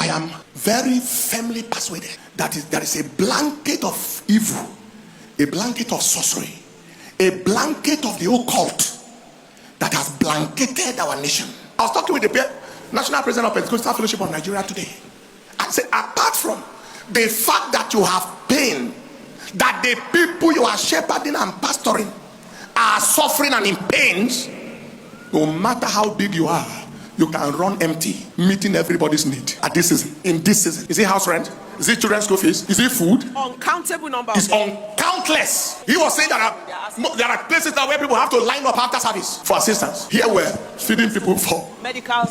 I am very firmly persuaded that there is a blanket of evil, a blanket of sorcery, a blanket of the occult that has blanketed our nation. I was talking with the National President of Pentecostal Fellowship of Nigeria today. I said, apart from the fact that you have pain, that the people you are shepherding and pastoring are suffering and in pains, no matter how big you are, you can run empty, meeting everybody's need at this season. In this season, is it house rent? Is it children's school fees? Is it food? Uncountable number. It's uncountless. He was saying that there are places that where people have to line up after service for assistance. Here we're feeding people for medical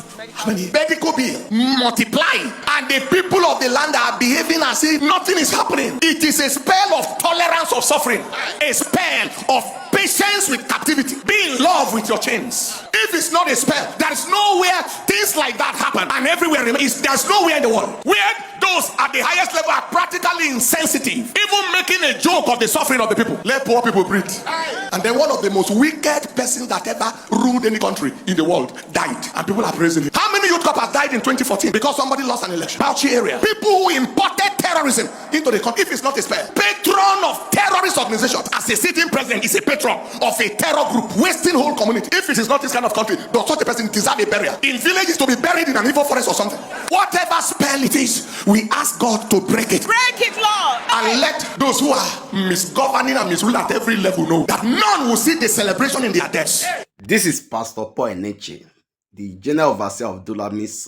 bill multiply, and the people of the land are behaving as if nothing is happening. It is a spell of tolerance of suffering, a spell of patience with captivity. Be in love with your chains. If it's not a spell, there is nowhere things like that happen, and everywhere there's nowhere in the world where those at the highest level are practically insensitive, even making a joke of the suffering of the people. Let poor people breathe. And then one of the most wicked persons that ever ruled any country in the world died, and people are praising him. How many youth couples died in 2014 because somebody lost an election? Bauchi area. People who imported terrorism into the country. If it's not a spell, patron of terrorist organizations as a sitting president is a patron of a terror group, wasting whole community. If it is not this kind of country, does such a person deserve a burial? In villages to be buried in an evil forest or something. Whatever spell it is, we ask God to break it. Break it, Lord. And let those who are misgoverning and misrule at every level know that none will see the celebration in their deaths. This is Pastor Paul Eneche, the General Overseer of Dulamis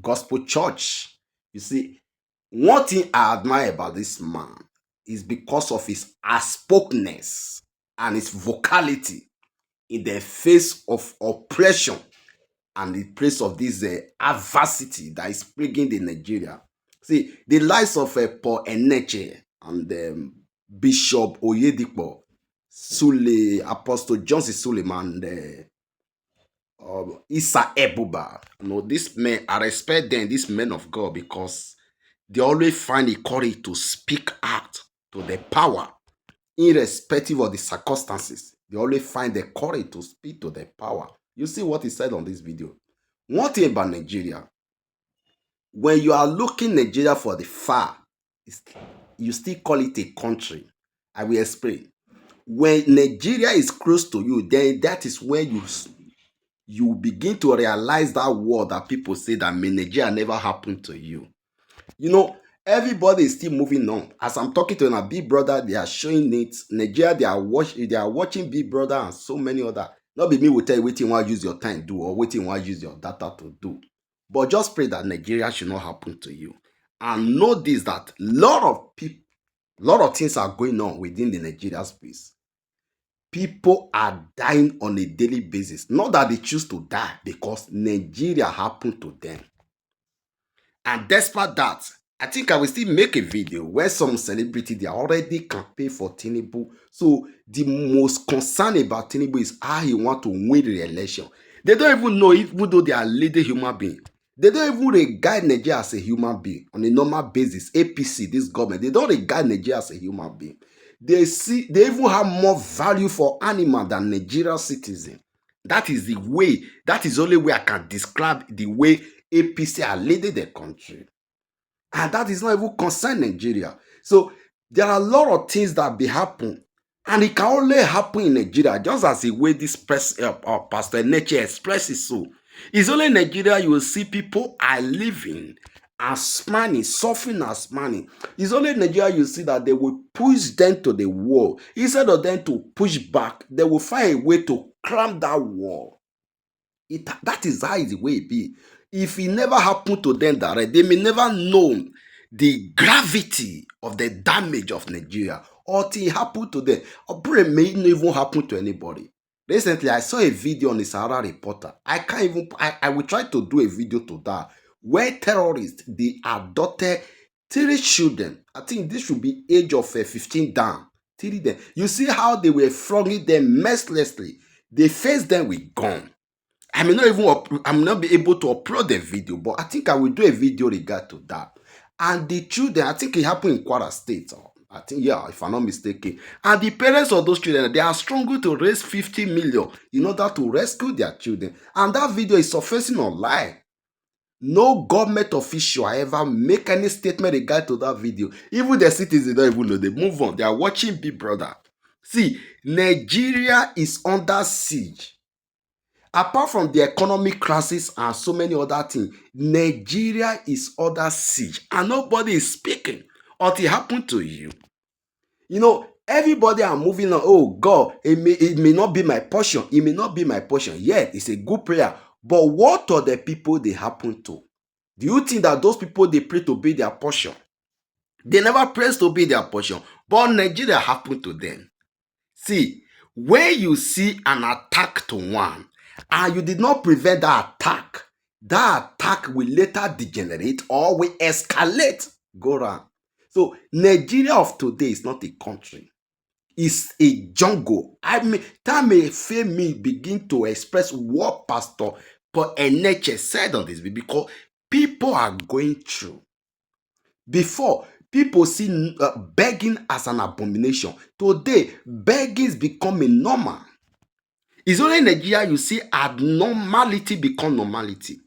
Gospel Church. You see, one thing I admire about this man is because of his outspokenness and his vocality in the face of oppression and the place of this adversity that is plaguing the Nigeria. See, the lives of Paul Eneche and Bishop Oyedipo, Sule, Apostle Johnson Suleiman, and Issa Ebuba. You know, these men, I respect them, these men of God, because they always find the courage to speak out to the power, irrespective of the circumstances. They always find the courage to speak to the power. You see what he said on this video. One thing about Nigeria, when you are looking Nigeria for the far, you still call it a country. I will explain. When Nigeria is close to you, then that is when you begin to realize that word that people say that Nigeria never happened to you. You know, everybody is still moving on. As I'm talking to a Big Brother, they are showing it. Nigeria, they are watching Big Brother and so many other. Not be me will tell you waiting while use your time do or waiting while use your data to do. But just pray that Nigeria should not happen to you. And know this, that lot of things are going on within the Nigeria space. People are dying on a daily basis. Not that they choose to die, because Nigeria happened to them. And despite that, I think I will still make a video where some celebrity, they are already campaign for Tinubu. So the most concern about Tinubu is how he want to win the election. They don't even know, even though they are leading human being. They don't even regard Nigeria as a human being on a normal basis. APC, this government, they don't regard Nigeria as a human being. They even have more value for animal than Nigerian citizen. That is the way, that is the only way I can describe the way APC are leading the country. And that is not even concern Nigeria. So there are a lot of things that be happen. And it can only happen in Nigeria, just as the way this Pastor Eneche expresses so. It's only in Nigeria you will see people are living as money, suffering as money. It's only in Nigeria you see that they will push them to the wall. Instead of them to push back, they will find a way to climb that wall. That is how the way it be. If it never happened to them direct, they may never know the gravity of the damage of Nigeria, or it happened to them. Or it may not even happen to anybody. Recently, I saw a video on the Sahara Reporter. I will try to do a video to that, where terrorists, they adopted 3 children. I think this should be age of 15 down. 3 them. You see how they were flogging them mercilessly. They faced them with gun. I may not be able to upload the video, but I think I will do a video regard to that. And the children, I think it happened in Kwara State. I think, yeah, if I'm not mistaken. And the parents of those children, they are struggling to raise 50 million in order to rescue their children. And that video is surfacing online. No government official ever make any statement regard to that video. Even the citizens don't even know. They move on. They are watching Big Brother. See, Nigeria is under siege. Apart from the economic crisis and so many other things, Nigeria is under siege and nobody is speaking until it happened to you. You know, everybody are moving on. Oh God, it may not be my portion. It may not be my portion. Yet, it's a good prayer. But what are the people they happen to? Do you think that those people they pray to be their portion? They never pray to be their portion. But Nigeria happened to them. See, when you see an attack to one, and you did not prevent that attack will later degenerate or will escalate. Go round. So Nigeria of today is not a country. It's a jungle. That may fail me begin to express what Pastor Paul Eneche said on this because people are going through. Before, people see begging as an abomination. Today, begging is becoming normal. It's only in Nigeria you see abnormality become normality.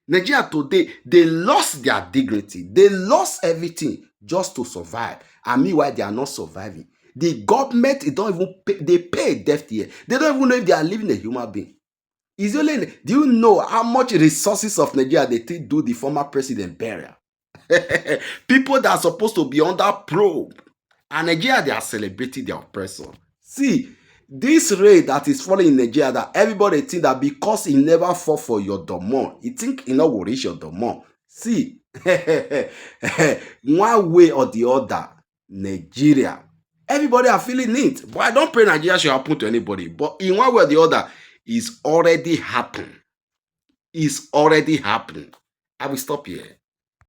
Nigeria today, they lost their dignity. They lost everything just to survive. And meanwhile, they are not surviving. The government, don't even pay, they pay death here. They don't even know if they are living a human being. It's only, do you know how much resources of Nigeria they take do the former president burial? People that are supposed to be under probe. And Nigeria, they are celebrating their oppressor. See, this raid that is falling in Nigeria, that everybody think that because he never fought for your domon, he think he not will reach your domon. See, one way or the other, Nigeria, everybody are feeling it. But I don't pray Nigeria should happen to anybody. But in one way or the other, it's already happened. It's already happened. I will stop here.